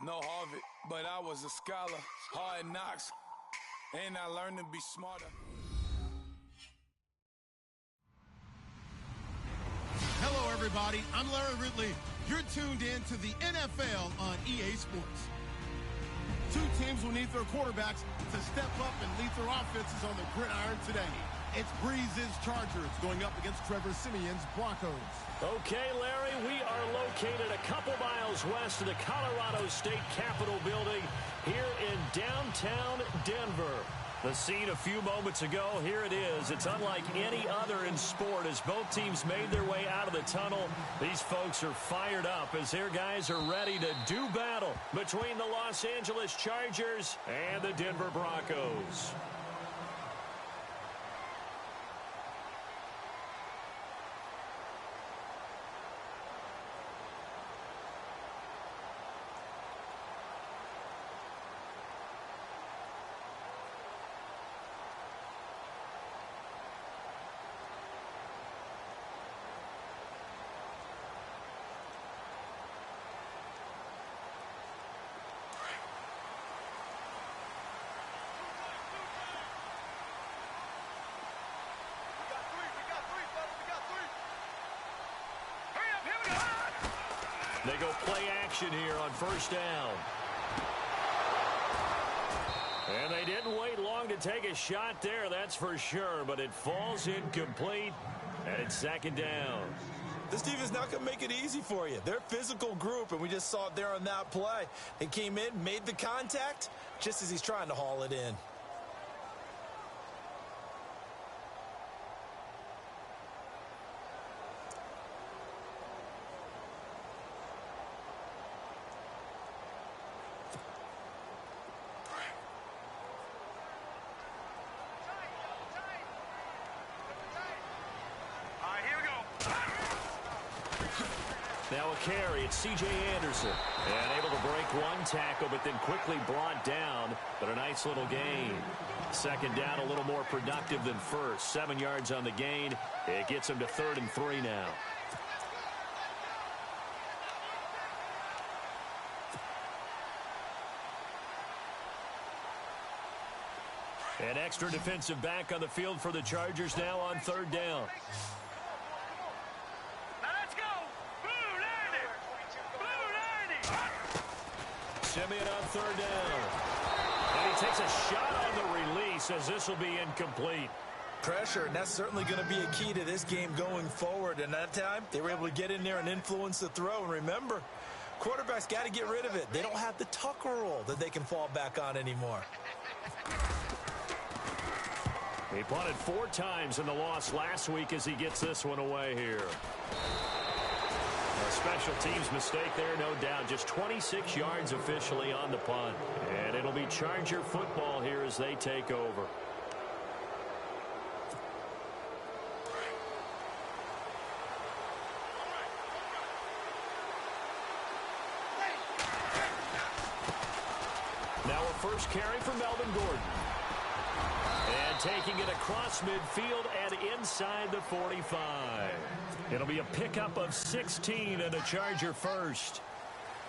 No Harvard, but I was a scholar. Hard knocks, and I learned to be smarter. Hello, everybody. I'm Larry Ridley. You're tuned in to the NFL on EA Sports. Two teams will need their quarterbacks to step up and lead their offenses on the gridiron today. It's Breeze's Chargers going up against Trevor Siemian's Broncos. Okay, Larry, we are located a couple miles west of the Colorado State Capitol building here in downtown Denver. The scene a few moments ago, here it is. It's unlike any other in sport as both teams made their way out of the tunnel. These folks are fired up as their guys are ready to do battle between the Los Angeles Chargers and the Denver Broncos. They go play action here on first down. And they didn't wait long to take a shot there, that's for sure. But it falls incomplete, and it's second down. This defense not going to make it easy for you. They're a physical group, and we just saw it there on that play. They came in, made the contact, just as he's trying to haul it in. Now a carry, it's C.J. Anderson. And able to break one tackle, but then quickly brought down. But a nice little gain. Second down, a little more productive than first. 7 yards on the gain. It gets him to 3rd and 3 now. An extra defensive back on the field for the Chargers now on 3rd down. Siemian on 3rd down. And he takes a shot on the release as this will be incomplete. Pressure, and that's certainly going to be a key to this game going forward. And that time, they were able to get in there and influence the throw. And remember, quarterbacks got to get rid of it. They don't have the Tucker rule that they can fall back on anymore. He punted 4 times in the loss last week as he gets this one away here. A special teams mistake there, no doubt. Just 26 yards officially on the punt. And it'll be Charger football here as they take over. Now a first carry for Melvin Gordon. And taking it across midfield and inside the 45. It'll be a pickup of 16 and a Charger first.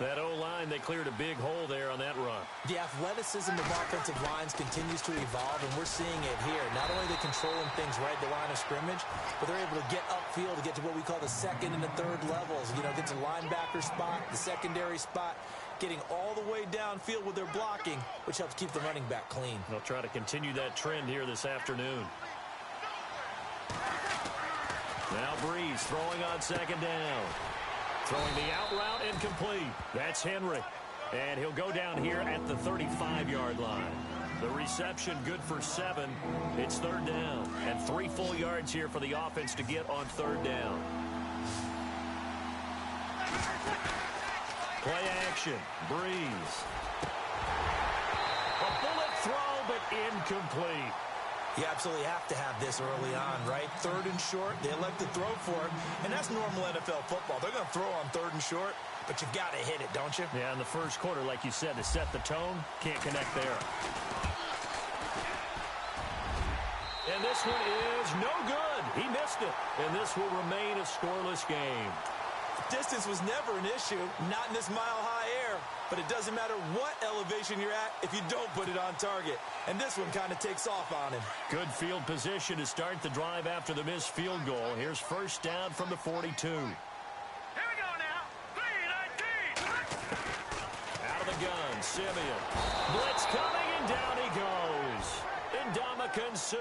That O-line, they cleared a big hole there on that run. The athleticism of offensive lines continues to evolve, and we're seeing it here. Not only are they controlling things right at the line of scrimmage, but they're able to get upfield to get to what we call the 2nd and the 3rd levels. You know, get to the linebacker spot, the secondary spot, getting all the way downfield with their blocking, which helps keep the running back clean. They'll try to continue that trend here this afternoon. Now Breeze throwing on 2nd down. Throwing the out route incomplete. That's Henry. And he'll go down here at the 35-yard line. The reception good for 7. It's 3rd down. And 3 full yards here for the offense to get on 3rd down. Play action. Breeze. A bullet throw, but incomplete. You absolutely have to have this early on, right? 3rd and short, they elect to throw for it, and that's normal NFL football. They're going to throw on 3rd and short, but you've got to hit it, don't you? Yeah, in the first quarter, like you said, to set the tone, can't connect there. And this one is no good. He missed it, and this will remain a scoreless game. Distance was never an issue, not in this mile-high air. but it doesn't matter what elevation you're at if you don't put it on target. And this one kind of takes off on him. Good field position to start the drive after the missed field goal. Here's first down from the 42. Here we go now. 3-19. Out of the gun, Simeon. Blitz coming, and down he goes. Do-WopKcuz's.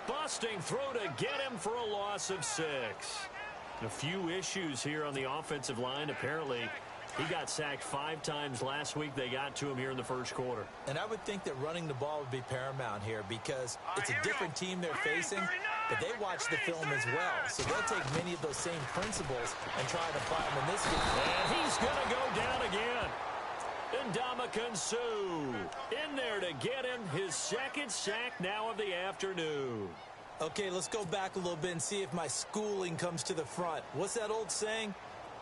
Busting through to get him for a loss of 6. A few issues here on the offensive line. Apparently, he got sacked 5 times last week. They got to him here in the first quarter. And I would think that running the ball would be paramount here because it's a different team they're facing, but they watch the film as well. So they'll take many of those same principles and try to apply them in this game. And he's going to go down again. And Do-WopKcuz's in there to get him his second sack now of the afternoon. Okay, let's go back a little bit and see if my schooling comes to the front. What's that old saying?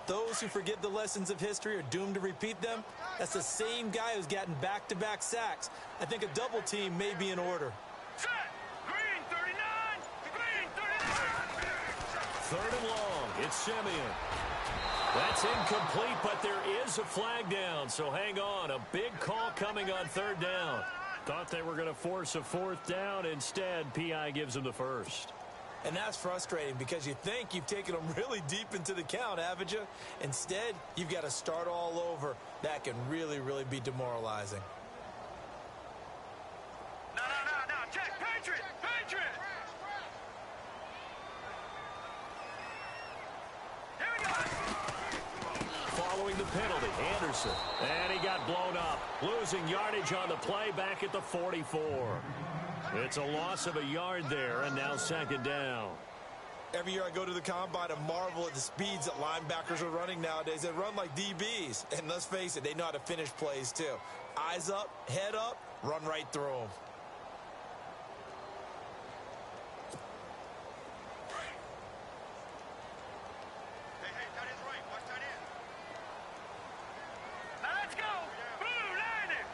Those who forget the lessons of history are doomed to repeat them. That's the same guy who's gotten back-to-back sacks. I think a double team may be in order. Set. Green 39. Green 39. Third and long. It's Simeon. That's incomplete, but there is a flag down, so hang on. A big call coming on third down. Thought they were going to force a fourth down. Instead, P.I. gives them the first. And that's frustrating because you think you've taken them really deep into the count, haven't you? Instead, you've got to start all over. That can really, really be demoralizing. No. Check. Patriot. Here we go. Following the penalty, Anderson. And he got blown up. Losing yardage on the play back at the 44. It's a loss of a yard there, and now second down. Every year I go to the combine and marvel at the speeds that linebackers are running nowadays. They run like DBs. And let's face it, they know how to finish plays too. Eyes up, head up, run right through them. Hey, that is right. Watch that in. Now let's go. Blue line it.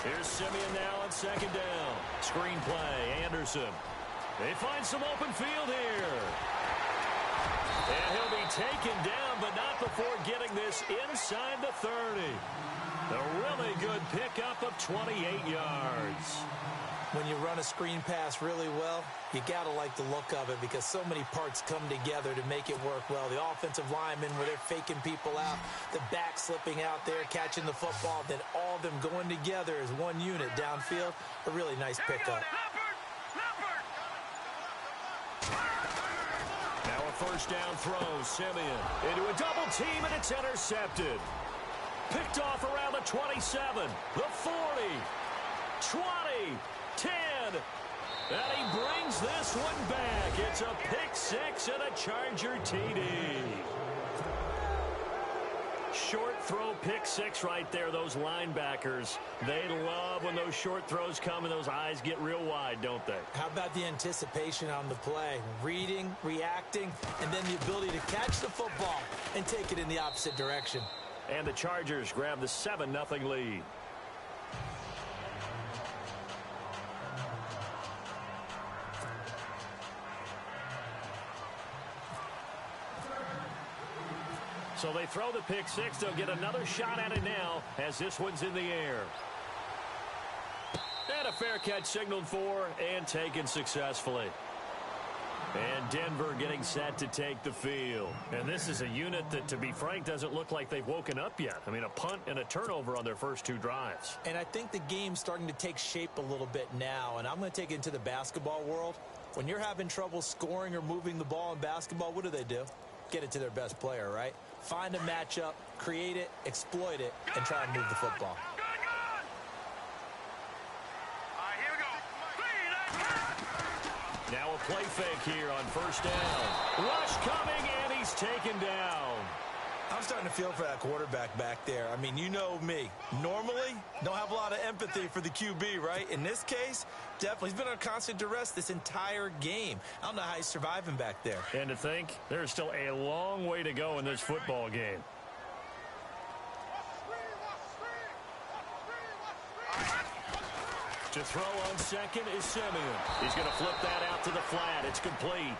Here's Simeon now on second down. Screen play, Anderson. They find some open field here. And he'll be taken down, but not before getting this inside the 30. A really good pickup of 28 yards. When you run a screen pass really well, you got to like the look of it because so many parts come together to make it work well. The offensive linemen where they're faking people out, the back slipping out there, catching the football, then all of them going together as one unit downfield. A really nice pickup. Now a first down throw, Simeon into a double team, and it's intercepted. Picked off around the 27, the 40, 20, 10, and he brings this one back. It's a pick six and a Charger TD. Short throw pick six right there. Those linebackers, they love when those short throws come and those eyes get real wide, don't they? How about the anticipation on the play? Reading, reacting, and then the ability to catch the football and take it in the opposite direction. And the Chargers grab the 7-0 lead. So they throw the pick six. They'll get another shot at it now as this one's in the air. And a fair catch signaled for and taken successfully. And Denver getting set to take the field. And this is a unit that, to be frank, doesn't look like they've woken up yet. I mean, a punt and a turnover on their first two drives. And I think the game's starting to take shape a little bit now. And I'm going to take it into the basketball world. When you're having trouble scoring or moving the ball in basketball, what do? Get it to their best player, right? Find a matchup, create it, exploit it, and try and move the football. Now a play fake here on first down. Rush coming, and he's taken down. I'm starting to feel for that quarterback back there. I mean, you know me. Normally, don't have a lot of empathy for the QB, right? In this case, definitely. He's been on constant duress this entire game. I don't know how he's surviving back there. And to think, there's still a long way to go in this football game. To throw on second is Simeon. He's going to flip that out to the flat. It's complete.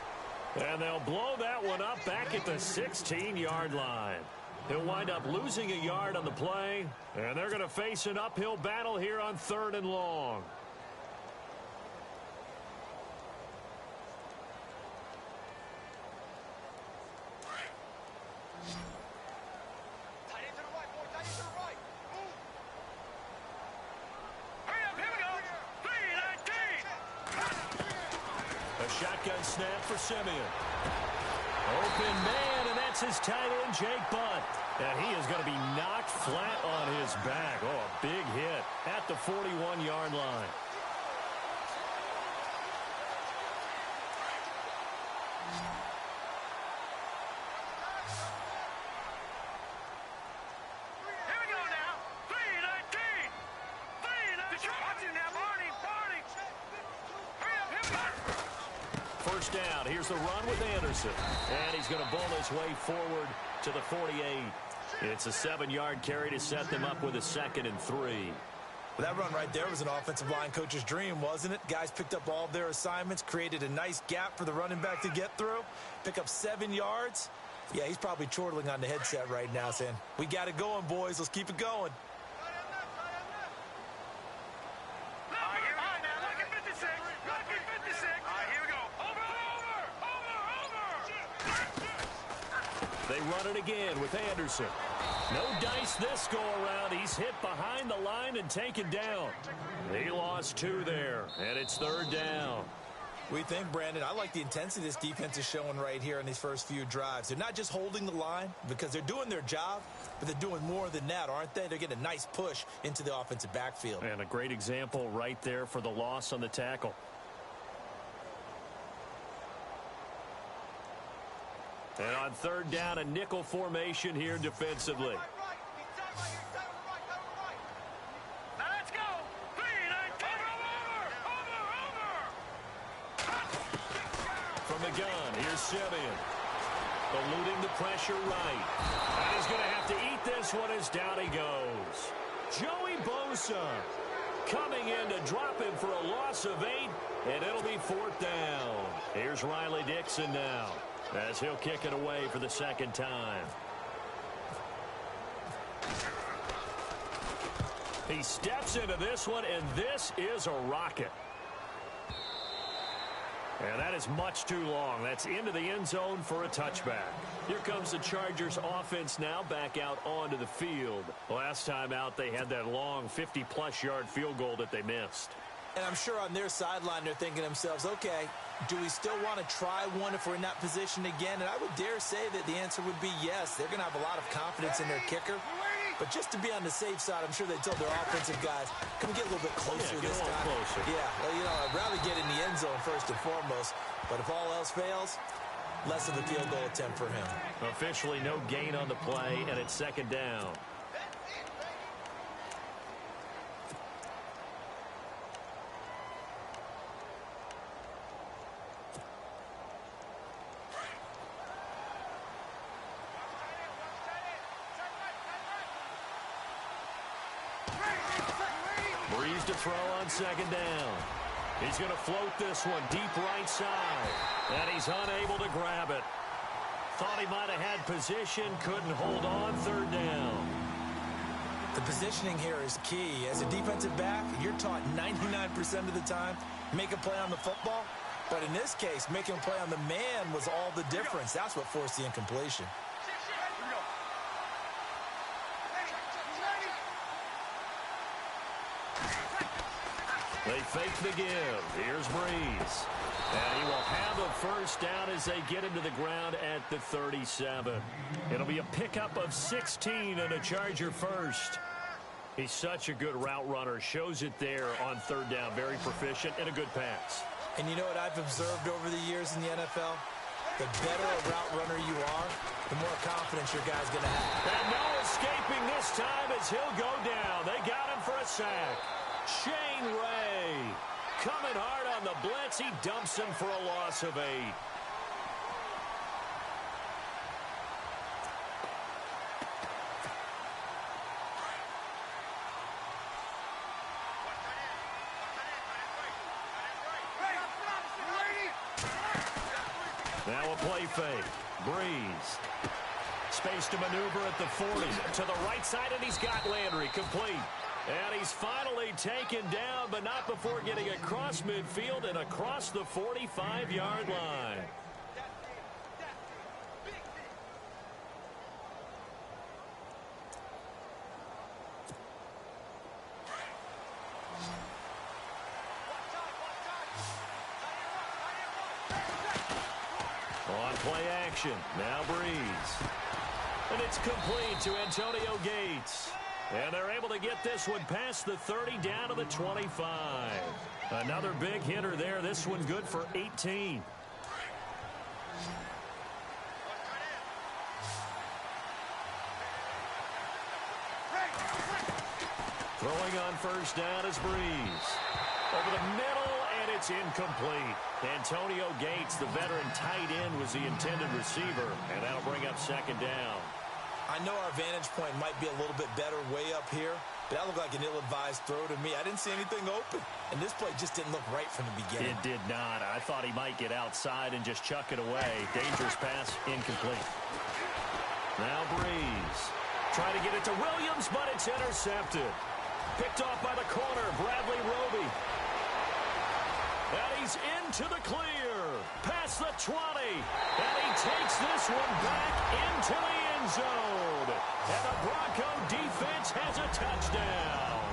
And they'll blow that one up back at the 16-yard line. He'll wind up losing a yard on the play, and they're going to face an uphill battle here on 3rd and long. A shotgun snap for Simeon. Open man, and that's his tight end, Jake Butt. And he is going to be knocked flat on his back. Oh, a big hit at the 41-yard line. Here we go now. 3-19. 3-19. Watch it now, Barney. Hurry up, here we go. First down. Here's the run with Anderson. And he's going to bowl his way forward to the 48. It's a 7-yard carry to set them up with a 2nd and 3. Well, that run right there was an offensive line coach's dream, wasn't it? Guys picked up all of their assignments, created a nice gap for the running back to get through, pick up 7 yards. Yeah, he's probably chortling on the headset right now saying, we got it going, boys. Let's keep it going. They run it again with Anderson. No dice this go-around. He's hit behind the line and taken down. He lost 2 there, and it's 3rd down. We think, Brandon, I like the intensity this defense is showing right here in these first few drives. They're not just holding the line because they're doing their job, but they're doing more than that, aren't they? They're getting a nice push into the offensive backfield. And a great example right there for the loss on the tackle. And on 3rd down, a nickel formation here defensively. Now let's go. 3-19. From the gun, here's Simeon. Eluding the pressure right. And he's going to have to eat this one as down he goes. Joey Bosa coming in to drop him for a loss of 8, and it'll be 4th down. Here's Riley Dixon now, as he'll kick it away for the 2nd time. He steps into this one, and this is a rocket. And that is much too long. That's into the end zone for a touchback. Here comes the Chargers offense now back out onto the field. Last time out, they had that long 50-plus yard field goal that they missed. And I'm sure on their sideline they're thinking to themselves, okay, do we still want to try one if we're in that position again? And I would dare say that the answer would be yes. They're going to have a lot of confidence in their kicker. But just to be on the safe side, I'm sure they told their offensive guys, can we get a little bit closer this time? Closer. Yeah, well, you know, I'd rather get in the end zone first and foremost. But if all else fails, less of a field goal attempt for him. Officially no gain on the play, and it's 2nd down. Breeze to throw on 2nd down. He's going to float this one deep right side, and he's unable to grab it. Thought he might have had position, couldn't hold on. 3rd down. The positioning here is key. As a defensive back, you're taught 99% of the time, make a play on the football. But in this case, making a play on the man was all the difference. That's what forced the incompletion. They fake the give. Here's Breeze. And he will have a 1st down as they get him to the ground at the 37. It'll be a pickup of 16 and a Charger first. He's such a good route runner. Shows it there on 3rd down. Very proficient and a good pass. And you know what I've observed over the years in the NFL? The better a route runner you are, the more confidence your guy's going to have. And no escaping this time as he'll go down. They got him for a sack. Shane Ray coming hard on the blitz. He dumps him for a loss of 8. Now a play fake. Breeze Space to maneuver at the 40. To the right side, and he's got Landry complete. And he's finally taken down, but not before getting across midfield and across the 45-yard line. On play action, now Breeze. And it's complete to Antonio Gates. And they're able to get this one past the 30 down to the 25. Another big hitter there. This one good for 18. Throwing on first down is Breeze. Over the middle, and it's incomplete. Antonio Gates, the veteran tight end, was the intended receiver, and that'll bring up second down. I know our vantage point might be a little bit better way up here, but that looked like an ill-advised throw to me. I didn't see anything open, and this play just didn't look right from the beginning. It did not. I thought he might get outside and just chuck it away. Dangerous pass, incomplete. Now Breeze. Trying to get it to Williams, but it's intercepted. Picked off by the corner, Bradley Roby. And he's into the clear. Past the 20. And he takes this one back into the end zone. And the Bronco defense has a touchdown.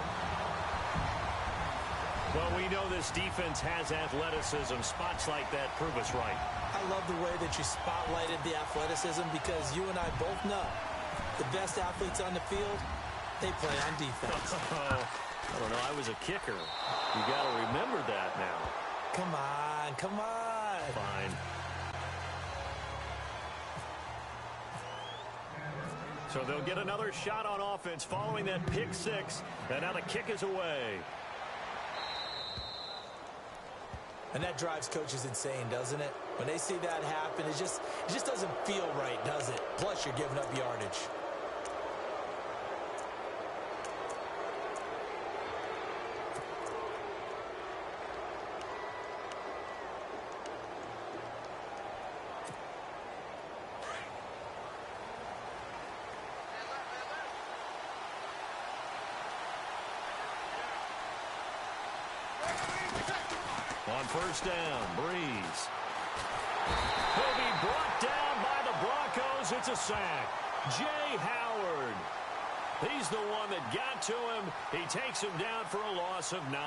Well, we know this defense has athleticism. Spots like that prove us right. I love the way that you spotlighted the athleticism because you and I both know the best athletes on the field, they play on defense. I don't know. I was a kicker. You got to remember that now. Come on, come on. Fine. So they'll get another shot on offense following that pick six. And now the kick is away. And that drives coaches insane, doesn't it? When they see that happen, it just doesn't feel right, does it? Plus, you're giving up yardage. On first down, Breeze. He'll be brought down by the Broncos. It's a sack. Jay Howard. He's the one that got to him. He takes him down for a loss of 9.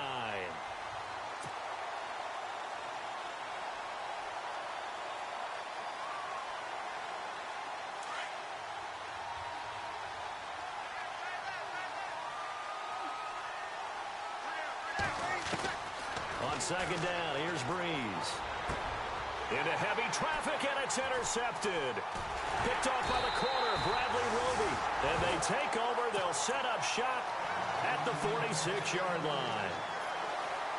On second down, here's Breeze. Into heavy traffic, and it's intercepted. Picked off by the corner, Bradley Roby. And they take over. They'll set up shop at the 46-yard line.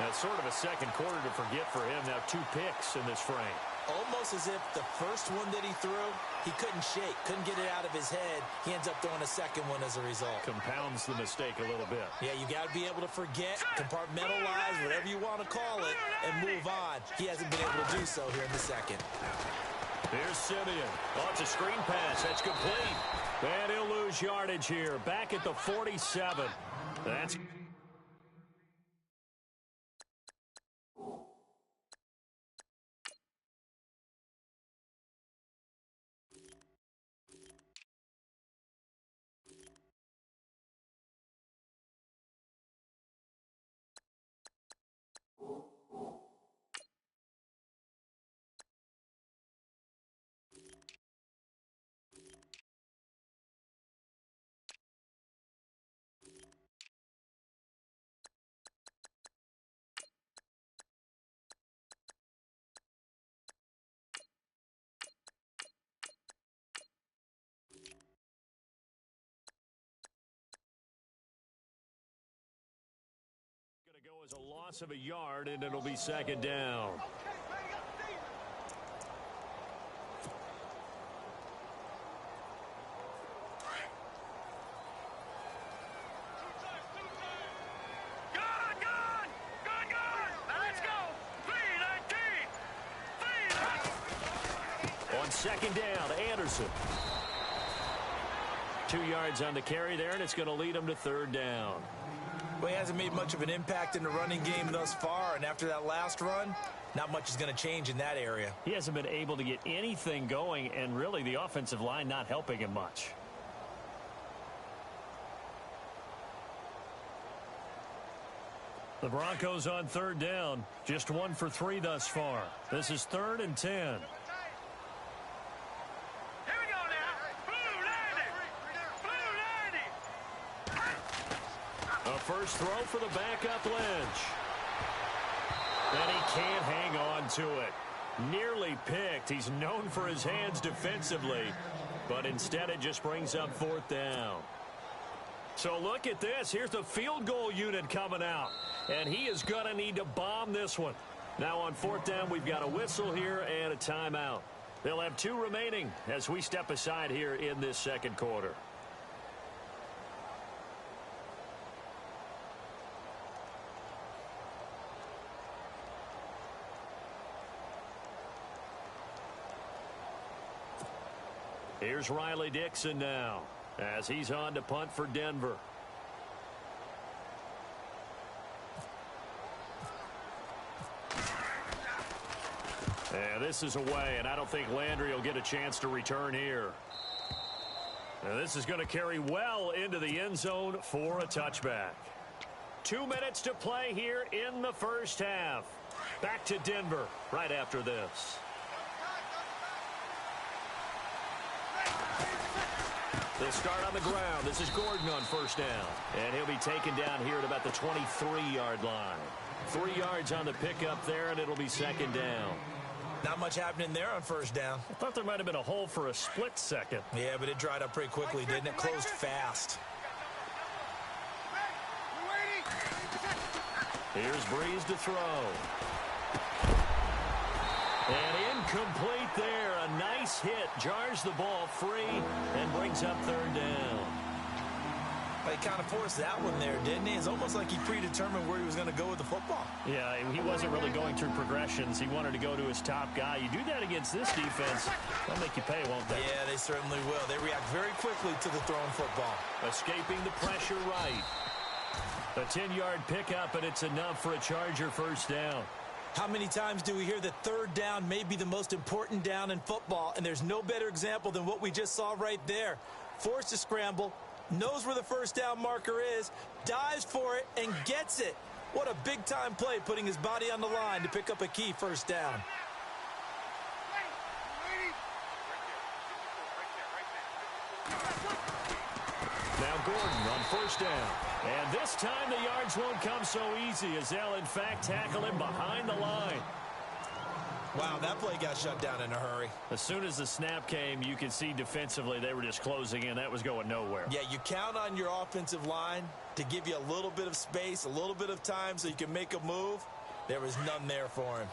That's sort of a second quarter to forget for him. Now 2 picks in this frame. Almost as if the first one that he threw, he couldn't shake, couldn't get it out of his head. He ends up throwing a second one as a result. Compounds the mistake a little bit. Yeah, you got to be able to forget, compartmentalize, whatever you want to call it, and move on. He hasn't been able to do so here in the second. Here's Simeon. Oh, it's a screen pass. That's complete. And he'll lose yardage here. Back at the 47. That's... go as a loss of a yard, and it'll be second down. On second down, Anderson. 2 yards on the carry there, and it's going to lead him to 3rd down. Well, he hasn't made much of an impact in the running game thus far, and after that last run, not much is going to change in that area. He hasn't been able to get anything going, and really the offensive line not helping him much. The Broncos on 3rd down. Just 1 for 3 thus far. This is 3rd and 10. Here we go now. Blue 90. Blue 90. A first throw for the backup Lynch. And he can't hang on to it. Nearly picked. He's known for his hands defensively, but instead it just brings up 4th down. So look at this. Here's the field goal unit coming out, and he is going to need to bomb this one. Now on 4th down, we've got a whistle here and a timeout. They'll have 2 remaining as we step aside here in this 2nd quarter. Here's Riley Dixon now as he's on to punt for Denver. And this is away, and I don't think Landry will get a chance to return here. And this is going to carry well into the end zone for a touchback. 2 minutes to play here in the first half. Back to Denver right after this. They'll start on the ground. This is Gordon on 1st down. And he'll be taken down here at about the 23-yard line. 3 yards on the pickup there, and it'll be 2nd down. Not much happening there on 1st down. I thought there might have been a hole for a split second. Yeah, but it dried up pretty quickly, didn't it? Closed fast. Here's Breeze to throw. And incomplete there. A nice hit. Jars the ball free and brings up 3rd down. Well, he kind of forced that one there, didn't he? It's almost like he predetermined where he was going to go with the football. Yeah, he wasn't really going through progressions. He wanted to go to his top guy. You do that against this defense, they'll make you pay, won't they? Yeah, they certainly will. They react very quickly to the thrown football. Escaping the pressure right. A 10-yard pickup, and it's enough for a Charger 1st down. How many times do we hear that 3rd down may be the most important down in football, and there's no better example than what we just saw right there. Forced to scramble, knows where the 1st down marker is, dives for it, and gets it. What a big-time play, putting his body on the line to pick up a key 1st down. Now Gordon on 1st down. And this time the yards won't come so easy as they'll, in fact, tackle him behind the line. Wow, that play got shut down in a hurry. As soon as the snap came, you could see defensively they were just closing in. That was going nowhere. Yeah, you count on your offensive line to give you a little bit of space, a little bit of time so you can make a move. There was none there for him.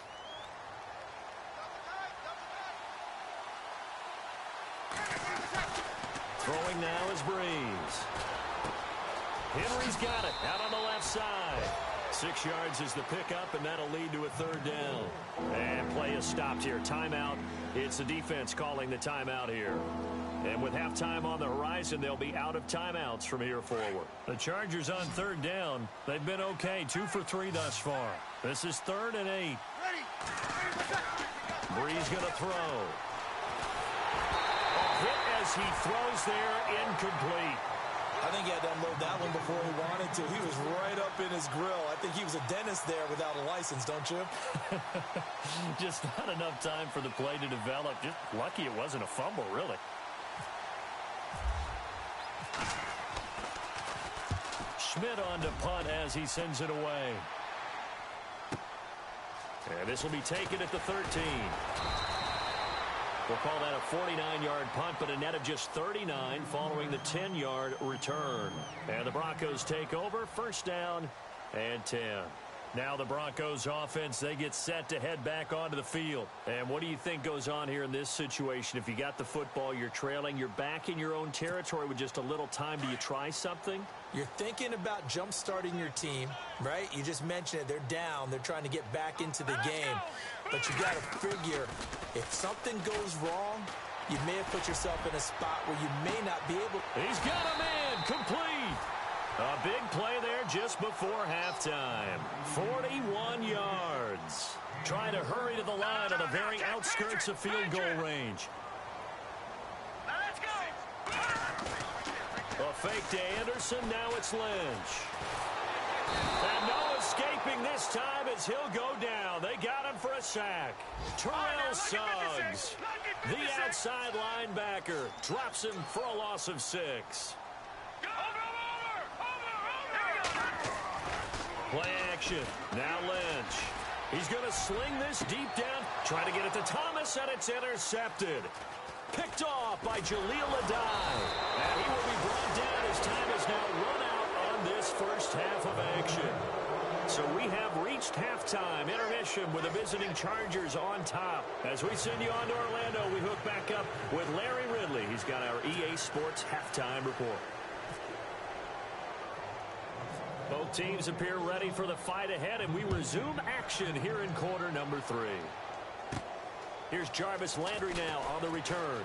Throwing now is Breeze. Henry's got it out on the left side. 6 yards is the pickup, and that'll lead to a 3rd down. And play is stopped here. Timeout. It's the defense calling the timeout here. And with halftime on the horizon, they'll be out of timeouts from here forward. The Chargers on 3rd down. They've been okay. 2 for 3 thus far. This is 3rd and 8. Breeze going to throw. A hit as he throws there, incomplete. I think he had to unload that one before he wanted to. He was right up in his grill. I think he was a dentist there without a license, don't you? Just not enough time for the play to develop. Just lucky it wasn't a fumble, really. Schmidt on to punt as he sends it away. And this will be taken at the 13. We'll call that a 49-yard punt, but a net of just 39 following the 10-yard return. And the Broncos take over, 1st down and 10. Now the Broncos offense, they get set to head back onto the field. And what do you think goes on here in this situation? If you got the football, you're trailing, you're back in your own territory with just a little time. Do you try something? You're thinking about jump-starting your team, right? You just mentioned it. They're down. They're trying to get back into the game. But you got to figure, if something goes wrong, you may have put yourself in a spot where you may not be able. He's got a man complete. A big play there just before halftime. 41 yards. Trying to hurry to the line on the very outskirts of field goal range. Now let's go. A fake to Anderson. Now it's Lynch. And no escaping this time as he'll go down. They got him for a sack. Terrell Suggs, the outside linebacker, drops him for a loss of 6. Play action. Now Lynch. He's going to sling this deep down. Try to get it to Thomas, and it's intercepted. Picked off by Jaleel Adai. And he will be brought down as time has now run out on this first half of action. So we have reached halftime intermission with the visiting Chargers on top. As we send you on to Orlando, we hook back up with Larry Ridley. He's got our EA Sports halftime report. Both teams appear ready for the fight ahead, and we resume action here in quarter number 3. Here's Jarvis Landry now on the return.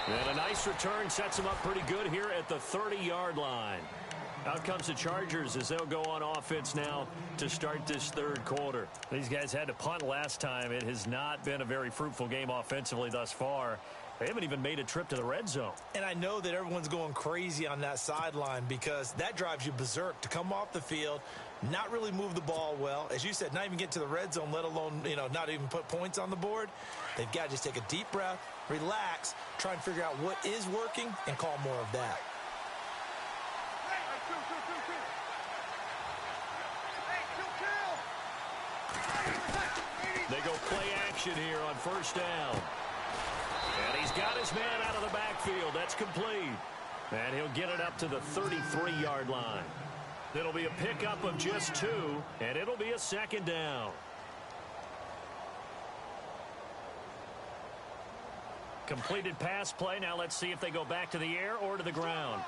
And a nice return sets him up pretty good here at the 30-yard line. Out comes the Chargers as they'll go on offense now to start this third quarter. These guys had to punt last time. It has not been a very fruitful game offensively thus far. They haven't even made a trip to the red zone. And I know that everyone's going crazy on that sideline because that drives you berserk to come off the field, not really move the ball well. As you said, not even get to the red zone, let alone, not even put points on the board. They've got to just take a deep breath, relax, try and figure out what is working, and call more of that. They go play action here on first down. And he's got his man out of the backfield. That's complete. And he'll get it up to the 33-yard line. It'll be a pickup of just 2, and it'll be a second down. Completed pass play. Now let's see if they go back to the air or to the ground.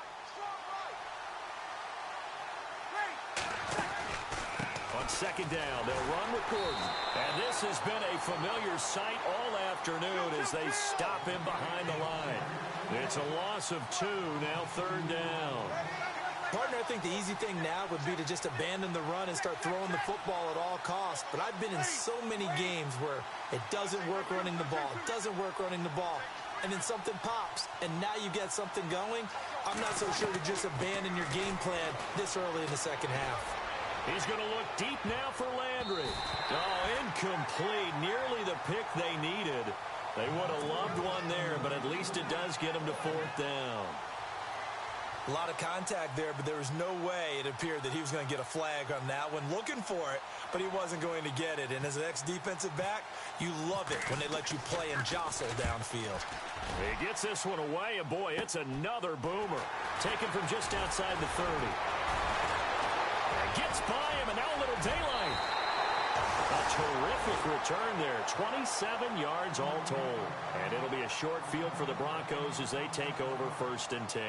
On second down, they'll run with Gordon. And this has been a familiar sight all afternoon as they stop him behind the line. It's a loss of 2, now third down. Partner, I think the easy thing now would be to just abandon the run and start throwing the football at all costs. But I've been in so many games where it doesn't work running the ball. It doesn't work running the ball. And then something pops, and now you get something going. I'm not so sure to just abandon your game plan this early in the second half. He's going to look deep now for Landry. Oh, incomplete. Nearly the pick they needed. They would have loved one there, but at least it does get them to fourth down. A lot of contact there, but there was no way it appeared that he was going to get a flag on that one. Looking for it, but he wasn't going to get it. And as an ex-defensive back, you love it when they let you play and jostle downfield. He gets this one away, and boy, it's another boomer. Taken from just outside the 30. Gets by him, and now a little daylight. A terrific return there. 27 yards all told. And it'll be a short field for the Broncos as they take over first and 10.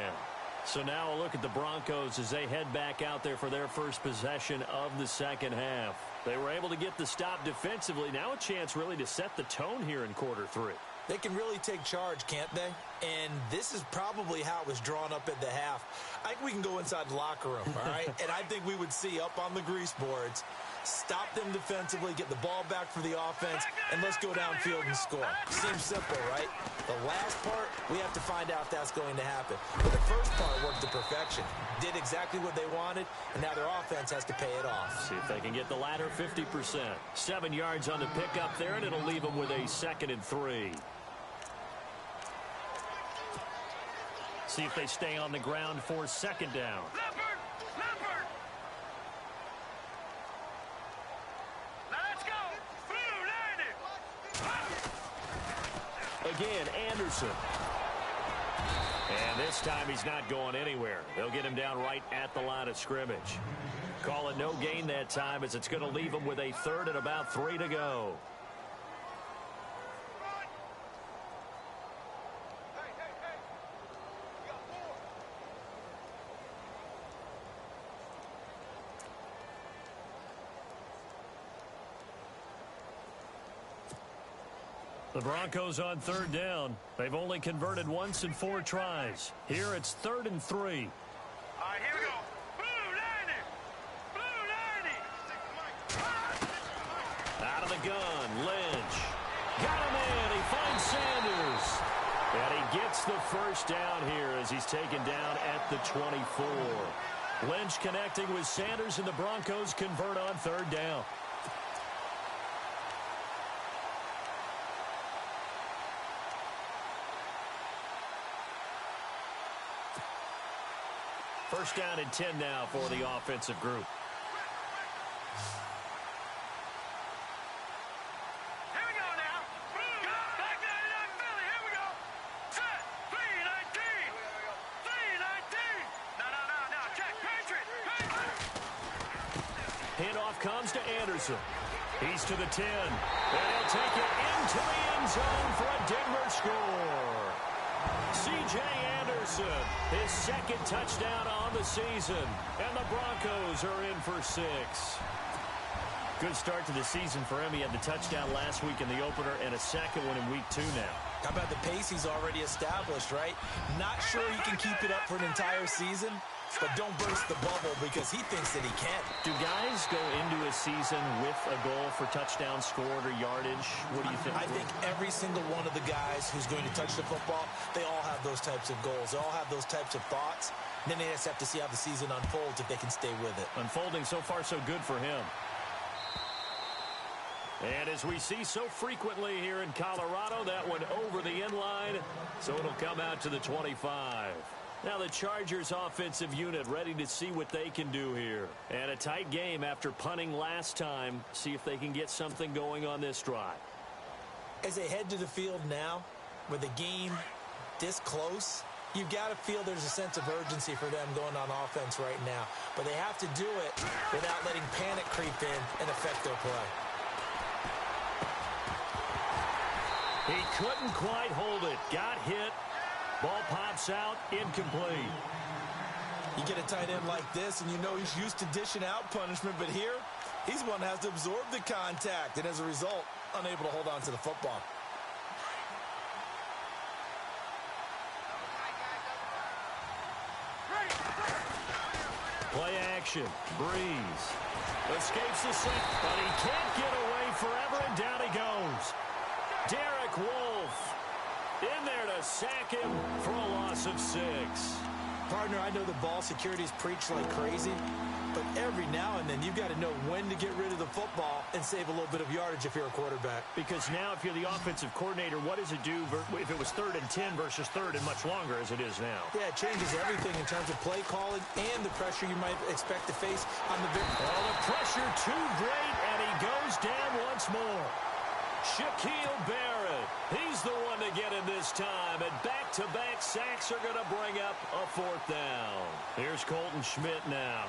So now a look at the Broncos as they head back out there for their first possession of the second half. They were able to get the stop defensively. Now a chance really to set the tone here in quarter 3. They can really take charge, can't they? And this is probably how it was drawn up at the half. I think we can go inside the locker room, all right? And I think we would see up on the grease boards, stop them defensively, get the ball back for the offense, and let's go downfield and score. Seems simple, right? The last part, we have to find out if that's going to happen. But the first part worked to perfection. Did exactly what they wanted, and now their offense has to pay it off. See if they can get the latter 50%. 7 yards on the pickup there, and it'll leave them with a 2nd and 3. See if they stay on the ground for second down. Leopard! Leopard! Now let's go! Blue landed! Again, Anderson. And this time he's not going anywhere. They'll get him down right at the line of scrimmage. Call it no gain that time as it's going to leave him with a 3rd and about 3 to go. The Broncos on third down. They've only converted once in 4 tries. Here it's 3rd and 3. All right, here we go. Blue 90. Blue 90. Out of the gun, Lynch. Got him in. He finds Sanders. And he gets the first down here as he's taken down at the 24. Lynch connecting with Sanders, and the Broncos convert on third down. First down and 10 now for the offensive group. Here we go now. Back 99 Philly. Here we go. Set. 319. 319. No. Check. Patriot. Handoff comes to Anderson. He's to the 10. And he'll take it into the end zone for a Denver score. C.J. Anderson, his second touchdown on the season. And the Broncos are in for 6. Good start to the season for him. He had the touchdown last week in the opener and a second one in week 2 now. How about the pace he's already established, right? Not sure he can keep it up for an entire season, but don't burst the bubble because he thinks that he can. Do guys go into a season with a goal for touchdown scored or yardage? What do you think? I think every single one of the guys who's going to touch the football, they all have those types of goals. They all have those types of thoughts. And then they just have to see how the season unfolds if they can stay with it. Unfolding so far so good for him. And as we see so frequently here in Colorado, that one over the end line, so it'll come out to the 25. Now the Chargers offensive unit ready to see what they can do here. And a tight game after punting last time. See if they can get something going on this drive. As they head to the field now, with the game this close, you've got to feel there's a sense of urgency for them going on offense right now. But they have to do it without letting panic creep in and affect their play. He couldn't quite hold it. Got hit. Ball pops out. Incomplete. You get a tight end like this, and you know he's used to dishing out punishment, but here, he's one that has to absorb the contact, and as a result, unable to hold on to the football. Play action. Breeze. Escapes the sack, but he can't get away forever, and down he goes. Derek Wolfe in there to sack him for a loss of 6. Partner, I know the ball security is preached like crazy, but every now and then you've got to know when to get rid of the football and save a little bit of yardage if you're a quarterback. Because now if you're the offensive coordinator, what does it do if it was 3rd and 10 versus 3rd and much longer as it is now? Yeah, it changes everything in terms of play calling and the pressure you might expect to face on the big. Oh, the pressure too great, and he goes down once more. Shaquille Barrett, he's the one to get him this time, and back-to-back sacks are going to bring up a 4th down. Here's Colton Schmidt now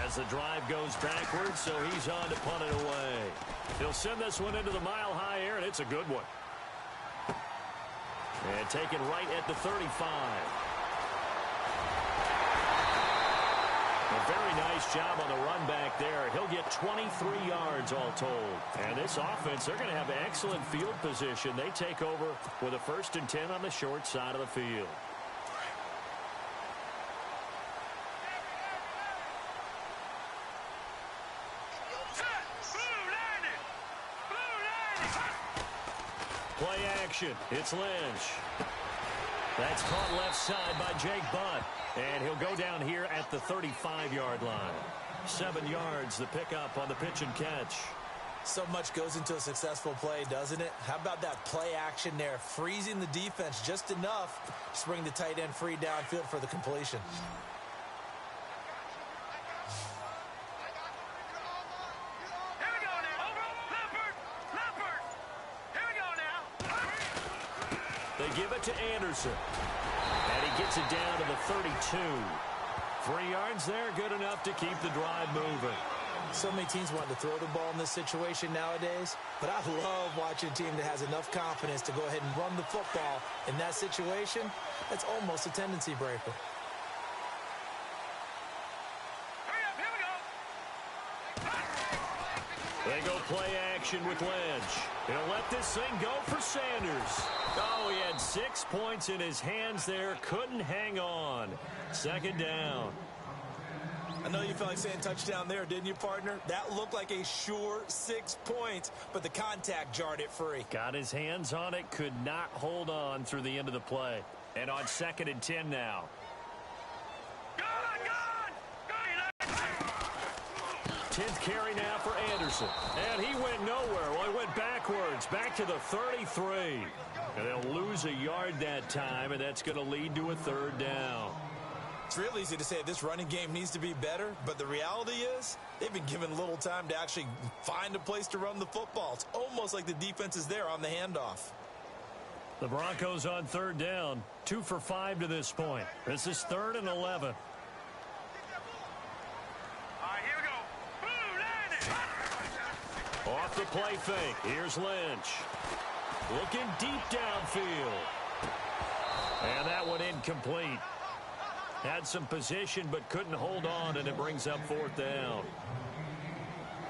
as the drive goes backwards, so he's on to punt it away. He'll send this one into the mile-high air, and it's a good one. And taken right at the 35. A very nice job on the run back there. He'll get 23 yards all told. And this offense, they're going to have excellent field position. They take over with a 1st and 10 on the short side of the field. Play action. It's Lynch. That's caught left side by Jake Butt. And he'll go down here at the 35-yard line. 7 yards, the pickup on the pitch and catch. So much goes into a successful play, doesn't it? How about that play action there, freezing the defense just enough to bring the tight end free downfield for the completion. Here we go now. Over. Leopard. Here we go now. They give it to Anderson. And he gets it down to the 32. 3 yards there, good enough to keep the drive moving. So many teams want to throw the ball in this situation nowadays, but I love watching a team that has enough confidence to go ahead and run the football in that situation. That's almost a tendency breaker. Hurry up, here we go. They go play action with Lynch. He'll let this thing go for Sanders. Oh, he had 6 points in his hands there. Couldn't hang on. Second down. I know you felt like saying touchdown there, didn't you, partner? That looked like a sure 6 points, but the contact jarred it free. Got his hands on it, could not hold on through the end of the play. And on 2nd and 10 now. 10th carry now for Anderson. And he went nowhere. Well, he went backwards, back to the 33. And they'll lose a yard that time, and that's going to lead to a 3rd down. It's real easy to say this running game needs to be better, but the reality is they've been given little time to actually find a place to run the football. It's almost like the defense is there on the handoff. The Broncos on 3rd down, 2 for 5 to this point. This is 3rd and 11. Off the play fake. Here's Lynch. Looking deep downfield. And that one incomplete. Had some position but couldn't hold on, and it brings up 4th down.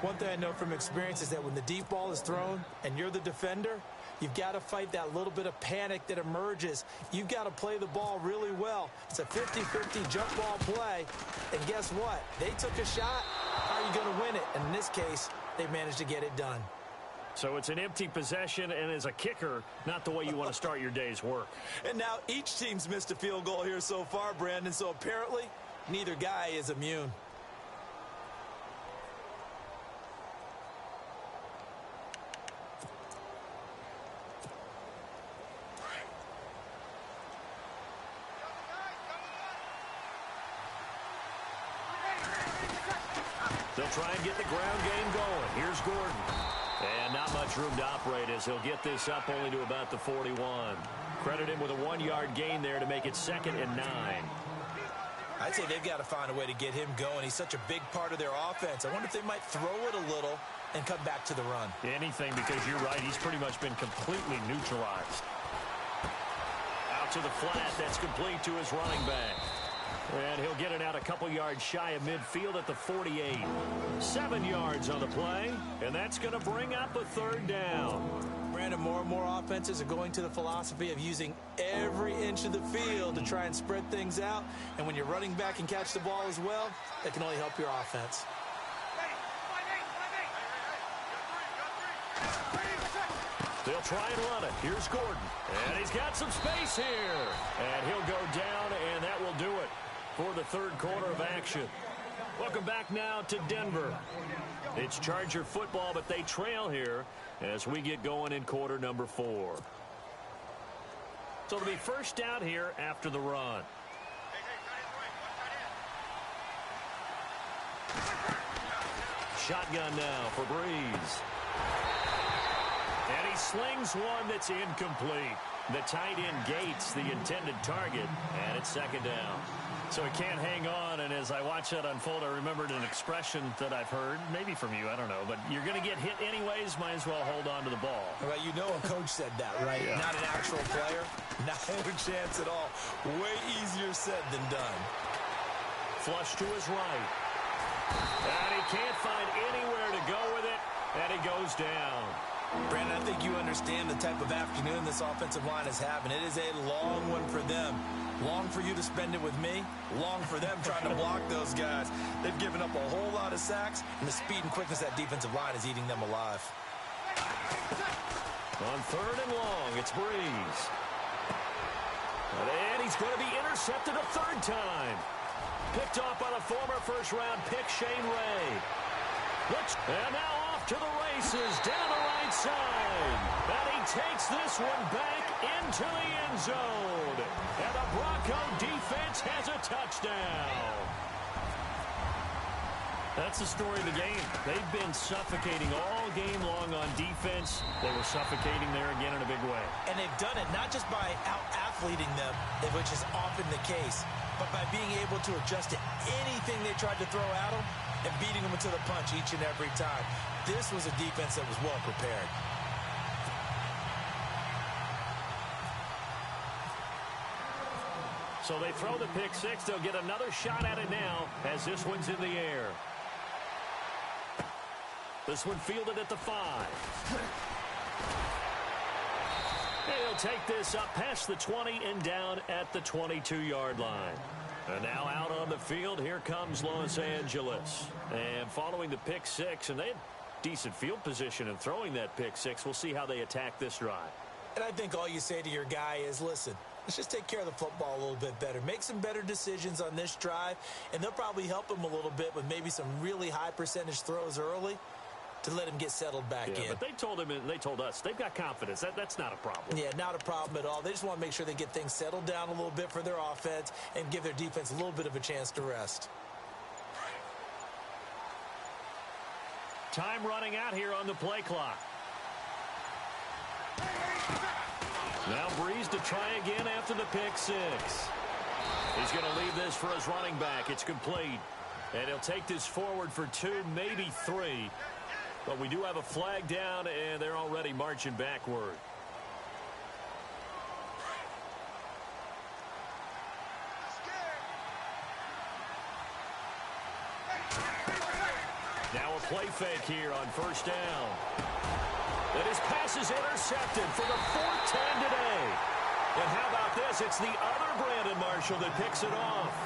One thing I know from experience is that when the deep ball is thrown and you're the defender, you've got to fight that little bit of panic that emerges. You've got to play the ball really well. It's a 50-50 jump ball play. And guess what? They took a shot. How are you going to win it? And in this case, they managed to get it done. So it's an empty possession, and as a kicker, not the way you want to start your day's work. And now each team's missed a field goal here so far, Brandon, so apparently neither guy is immune. They'll try and get the ground game going. Here's Gordon. And not much room to operate as he'll get this up only to about the 41. Credit him with a 1-yard gain there to make it 2nd and 9. I'd say they've got to find a way to get him going. He's such a big part of their offense. I wonder if they might throw it a little and come back to the run. Anything, because you're right. He's pretty much been completely neutralized. Out to the flat. That's complete to his running back. And he'll get it out a couple yards shy of midfield at the 48. 7 yards on the play, and that's going to bring up a 3rd down. Brandon, more and more offenses are going to the philosophy of using every inch of the field to try and spread things out. And when you're running back and catch the ball as well, that can only help your offense. They'll try and run it. Here's Gordon. And he's got some space here. And he'll go down, and that will do it for the 3rd quarter of action. Welcome back now to Denver. It's Charger football, but they trail here as we get going in quarter number 4. So it'll be first down here after the run. Shotgun now for Breeze. And he slings one that's incomplete. The tight end Gates, the intended target, and it's 2nd down. So he can't hang on, and as I watch that unfold, I remembered an expression that I've heard, maybe from you, I don't know, but you're going to get hit anyways, might as well hold on to the ball. Well, you know a coach said that, right? Yeah. Not an actual player. Not a chance at all. Way easier said than done. Flush to his right. And he can't find anywhere to go with it, and he goes down. Brandon, I think you understand the type of afternoon this offensive line is having. It is a long one for them. Long for you to spend it with me. Long for them trying to block those guys. They've given up a whole lot of sacks, and the speed and quickness of that defensive line is eating them alive. On 3rd and long, it's Breeze. And he's going to be intercepted a 3rd time. Picked off by the former first-round pick, Shane Ray. And now off to the races, down the right side. And he takes this one back into the end zone. And the Bronco defense has a touchdown. That's the story of the game. They've been suffocating all game long on defense. They were suffocating there again in a big way. And they've done it not just by out-athleting them, which is often the case, but by being able to adjust to anything they tried to throw at them and beating them into the punch each and every time. This was a defense that was well prepared. So they throw the pick six. They'll get another shot at it now as this one's in the air. This one fielded at the 5. He'll take this up past the 20 and down at the 22-yard line. And now out on the field, here comes Los Angeles. And following the pick 6, and they had decent field position in throwing that pick 6. We'll see how they attack this drive. And I think all you say to your guy is, listen, let's just take care of the football a little bit better. Make some better decisions on this drive, and they'll probably help him a little bit with maybe some really high percentage throws early to let him get settled back in. But they told him and they told us they've got confidence. That's not a problem. Yeah, not a problem at all. They just want to make sure they get things settled down a little bit for their offense and give their defense a little bit of a chance to rest. Time running out here on the play clock. Now Breeze to try again after the pick 6. He's going to leave this for his running back. It's complete. And he'll take this forward for 2, maybe 3. But we do have a flag down, and they're already marching backward. Now a play fake here on first down. And his pass is intercepted for the 4th time today. And how about this? It's the other Brandon Marshall that picks it off.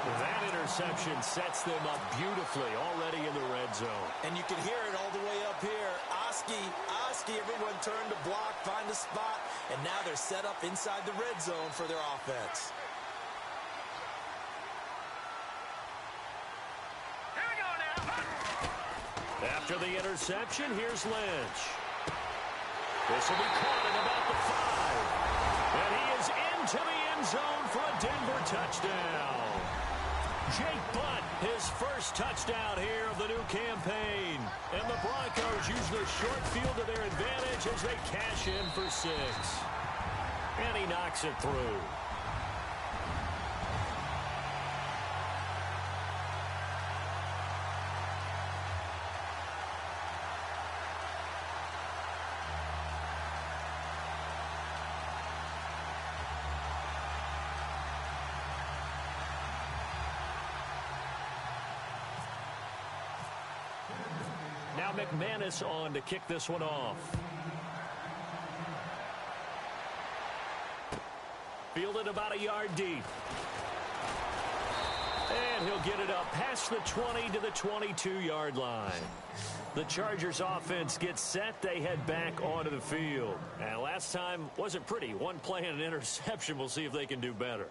That interception sets them up beautifully already in the red zone. And you can hear it all the way up here. Oski, everyone turned to block, find a spot, and now they're set up inside the red zone for their offense. Here we go now. After the interception, here's Lynch. This will be caught at about the 5. And he is into the end zone for a Denver touchdown. Jake Butt, his first touchdown here of the new campaign. And the Broncos use the short field to their advantage as they cash in for 6. And he knocks it through. Now McManus on to kick this one off. Fielded about a yard deep. And he'll get it up past the 20 to the 22-yard line. The Chargers offense gets set. They head back onto the field. And last time wasn't pretty. One play and an interception. We'll see if they can do better.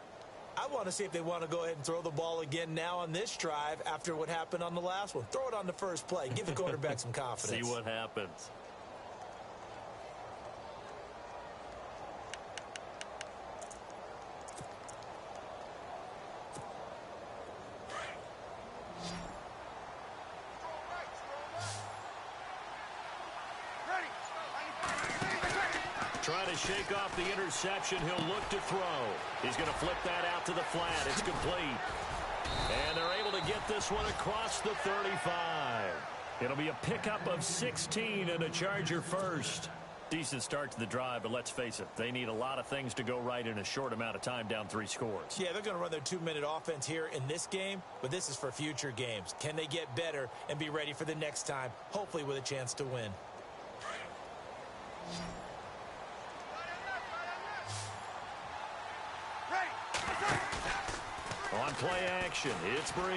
I want to see if they want to go ahead and throw the ball again now on this drive after what happened on the last one. Throw it on the first play. Give the quarterback some confidence. See what happens. Trying to shake off the interception. He'll look to throw. He's going to flip that out to the flat. It's complete. And they're able to get this one across the 35. It'll be a pickup of 16 and a Charger first. Decent start to the drive, but let's face it, they need a lot of things to go right in a short amount of time, down 3 scores. Yeah, they're going to run their 2-minute offense here in this game, but this is for future games. Can they get better and be ready for the next time, hopefully with a chance to win? On play action, it's Breeze.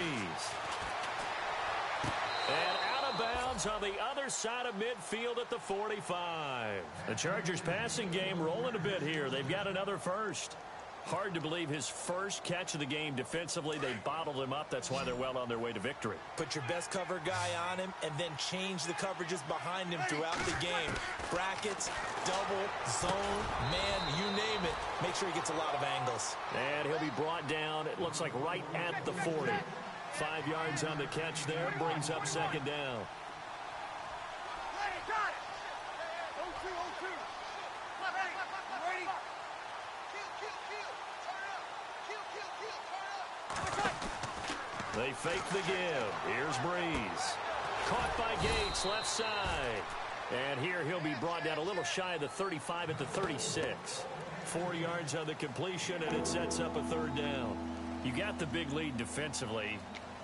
And out of bounds on the other side of midfield at the 45. The Chargers passing game rolling a bit here. They've got another first. Hard to believe his first catch of the game defensively. They bottled him up. That's why they're well on their way to victory. Put your best cover guy on him and then change the coverages behind him throughout the game. Brackets, double, zone, man, you name it. Make sure he gets a lot of angles. And he'll be brought down, it looks like right at the 40. 5 yards on the catch there, brings up second down. They fake the give. Here's Breeze. Caught by Gates, left side. And here he'll be brought down a little shy of the 35 at the 36. 4 yards on the completion, and it sets up a third down. You got the big lead defensively.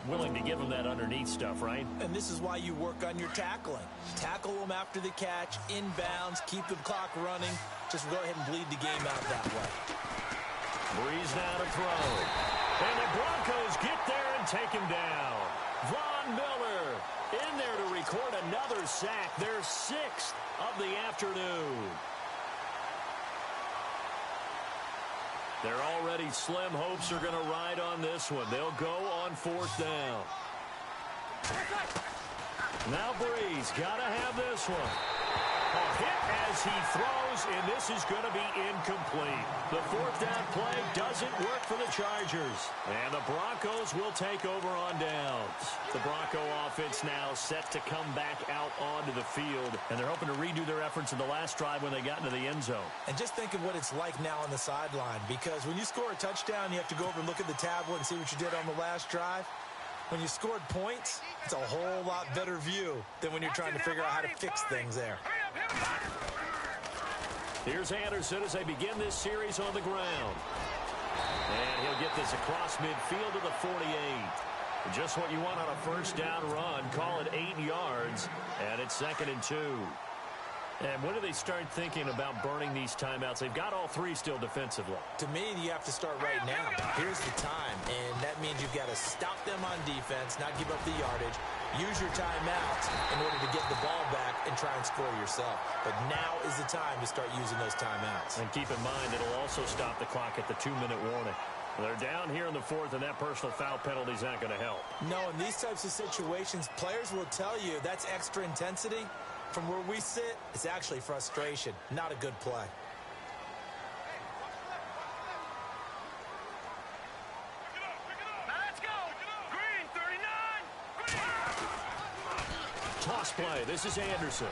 willing to give him that underneath stuff, right? And this is why you work on your tackling. Tackle them after the catch, inbounds, keep the clock running. Just go ahead and bleed the game out that way. Breeze now to throw. And the Broncos get there and take him down. Von Miller in there to record another sack. Their 6th of the afternoon. Their already slim hopes are going to ride on this one. They'll go on 4th down. Now Breeze got to have this one. A hit as he throws, and this is going to be incomplete. The 4th down play doesn't work for the Chargers. And the Broncos will take over on downs. The Bronco offense now set to come back out onto the field. And they're hoping to redo their efforts in the last drive when they got into the end zone. And just think of what it's like now on the sideline. Because when you score a touchdown, you have to go over and look at the tablet and see what you did on the last drive. When you scored points, it's a whole lot better view than when you're trying to figure out how to fix things there. Here's Anderson as they begin this series on the ground. And he'll get this across midfield to the 48. Just what you want on a 1st down run. Call it 8 yards, and it's 2nd and 2. And when do they start thinking about burning these timeouts? They've got all 3 still defensively. To me, you have to start right now. Here's the time, and that means you've got to stop them on defense, not give up the yardage, use your timeouts in order to get the ball back and try and score yourself. But now is the time to start using those timeouts. And keep in mind, it'll also stop the clock at the 2-minute warning. They're down here in the 4th, and that personal foul penalty is not going to help. No, in these types of situations, players will tell you that's extra intensity. From where we sit, it's actually frustration, not a good play. Let's go. Green, 39. Toss play. This is Anderson.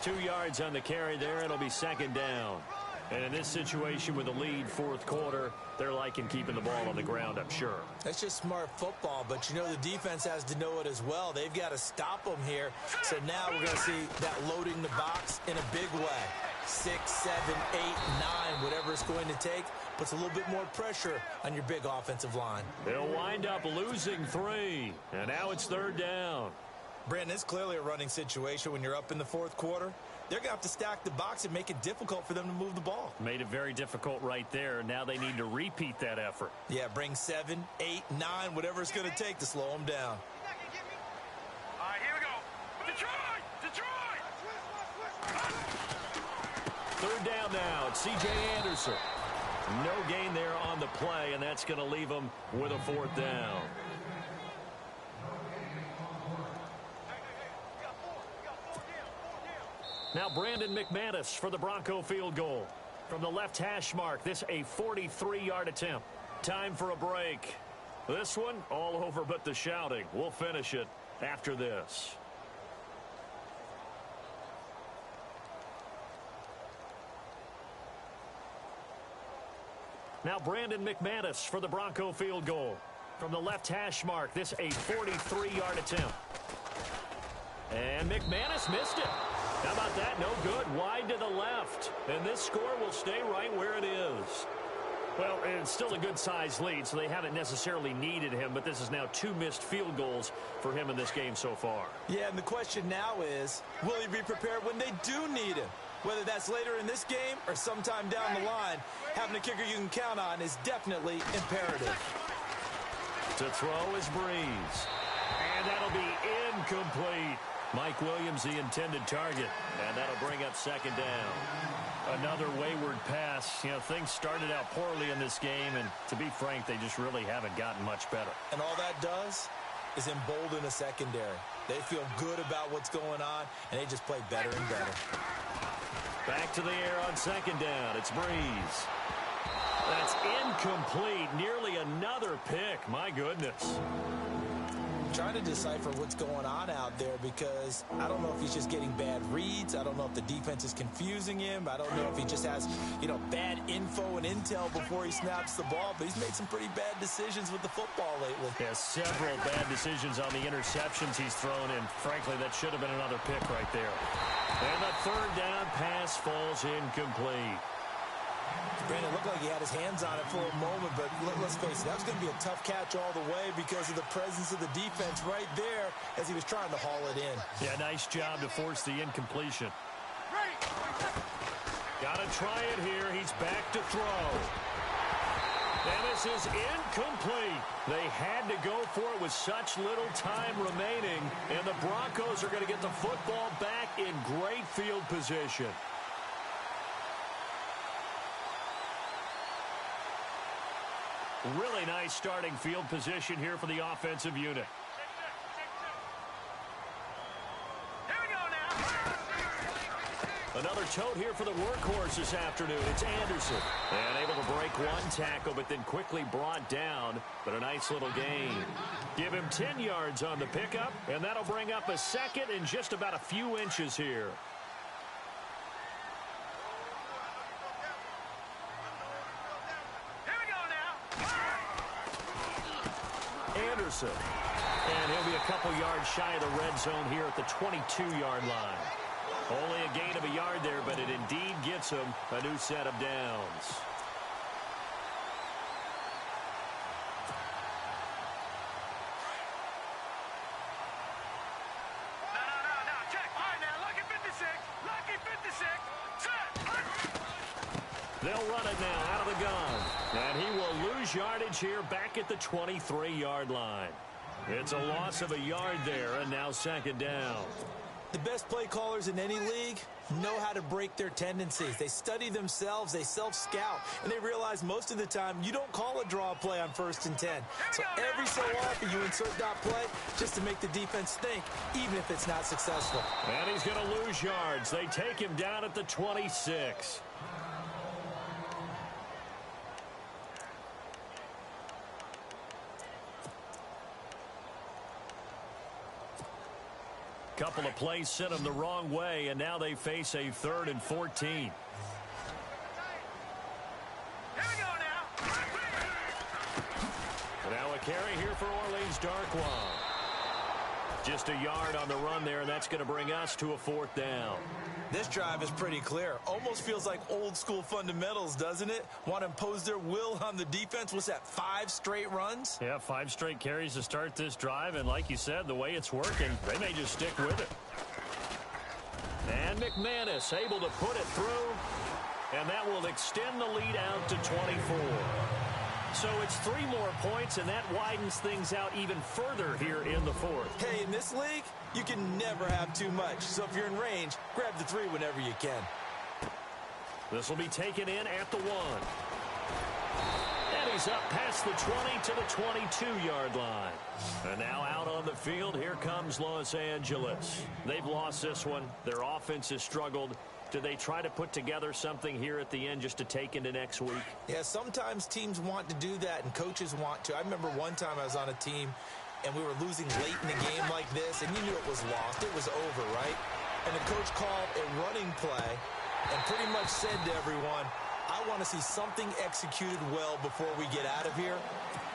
2 yards on the carry there. It'll be 2nd down. And in this situation with a lead 4th quarter, they're liking keeping the ball on the ground, I'm sure. That's just smart football, but you know the defense has to know it as well. They've got to stop them here. So now we're going to see that loading the box in a big way. 6, 7, 8, 9, whatever it's going to take, puts a little bit more pressure on your big offensive line. They'll wind up losing 3, and now it's 3rd down. Brandon, it's clearly a running situation when you're up in the 4th quarter. They're going to have to stack the box and make it difficult for them to move the ball. Made it very difficult right there. Now they need to repeat that effort. Yeah, bring 7, 8, 9, whatever it's going to take to slow them down. All right, here we go. Detroit! 3rd down now. It's C.J. Anderson. No gain there on the play, and that's going to leave them with a 4th down. Now Brandon McManus for the Bronco field goal. From the left hash mark, this a 43-yard attempt. Time for a break. This one, all over but the shouting. We'll finish it after this. Now Brandon McManus for the Bronco field goal. From the left hash mark, this a 43-yard attempt. And McManus missed it. How about that? No good. Wide to the left. And this score will stay right where it is. Well, it's still a good-sized lead, so they haven't necessarily needed him, but this is now 2 missed field goals for him in this game so far. Yeah, and the question now is, will he be prepared when they do need him? Whether that's later in this game or sometime down the line, having a kicker you can count on is definitely imperative. To throw is Breeze. And that'll be incomplete. Mike Williams, the intended target. And that'll bring up 2nd down. Another wayward pass. You know, things started out poorly in this game, and to be frank, they just really haven't gotten much better. And all that does is embolden a secondary. They feel good about what's going on, and they just play better and better. Back to the air on 2nd down. It's Breeze. That's incomplete. Nearly another pick. My goodness. Trying to decipher what's going on out there because I don't know if he's just getting bad reads. I don't know if the defense is confusing him. I don't know if he just has, bad info and intel before he snaps the ball. But he's made some pretty bad decisions with the football lately. Yeah, several bad decisions on the interceptions he's thrown in. Frankly, that should have been another pick right there. And the 3rd down pass falls incomplete. Brandon, it looked like he had his hands on it for a moment, but let's face it, that was going to be a tough catch all the way because of the presence of the defense right there as he was trying to haul it in. Yeah, nice job to force the incompletion. Got to try it here. He's back to throw. And this is incomplete. They had to go for it with such little time remaining, and the Broncos are going to get the football back in great field position. Really nice starting field position here for the offensive unit. Here we go now. Another tote here for the workhorse this afternoon. It's Anderson. And able to break one tackle, but then quickly brought down. But a nice little gain. Give him 10 yards on the pickup, and that'll bring up a second in just about a few inches here. Anderson. And he'll be a couple yards shy of the red zone here at the 22-yard line. Only a gain of a yard there, but it indeed gets him a new set of downs. No, check. All right, now, lucky 56. Lucky 56. Set. They'll run it now out of the gun. And he will lose yardage here back at the 23-yard line. It's a loss of a yard there, and now second down. The best play callers in any league know how to break their tendencies. They study themselves, they self-scout, and they realize most of the time you don't call a draw play on 1st and 10. So every so often you insert that play just to make the defense think, even if it's not successful. And he's going to lose yards. They take him down at the 26. Couple of plays sent them the wrong way, and now they face a 3rd and 14. Here we go now. Now a carry here for Orleans Darkwa. Just a yard on the run there, and that's going to bring us to a 4th down. This drive is pretty clear. Almost feels like old school fundamentals, doesn't it? Want to impose their will on the defense. What's that, 5 straight runs? Yeah, 5 straight carries to start this drive, and like you said, the way it's working, they may just stick with it. And McManus able to put it through, and that will extend the lead out to 24. So it's 3 more points, and that widens things out even further here in the 4th. Hey, in this league, you can never have too much. So if you're in range, grab the 3 whenever you can. This will be taken in at the 1. And he's up past the 20 to the 22-yard line. And now out on the field, here comes Los Angeles. They've lost this one. Their offense has struggled. Do they try to put together something here at the end just to take into next week? Yeah, sometimes teams want to do that and coaches want to. I remember one time I was on a team and we were losing late in the game like this, and you knew it was lost. It was over, right? And the coach called a running play and pretty much said to everyone, I want to see something executed well before we get out of here.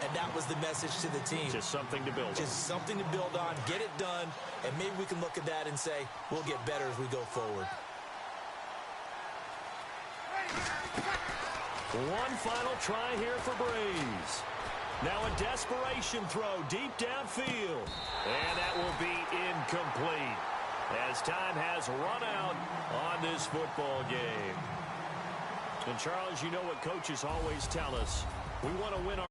And that was the message to the team. Just something to build on. Just something to build on, get it done, and maybe we can look at that and say, we'll get better as we go forward. One final try here for Breeze. Now a desperation throw deep downfield. And that will be incomplete as time has run out on this football game. And Charles, you know what coaches always tell us. We want to win our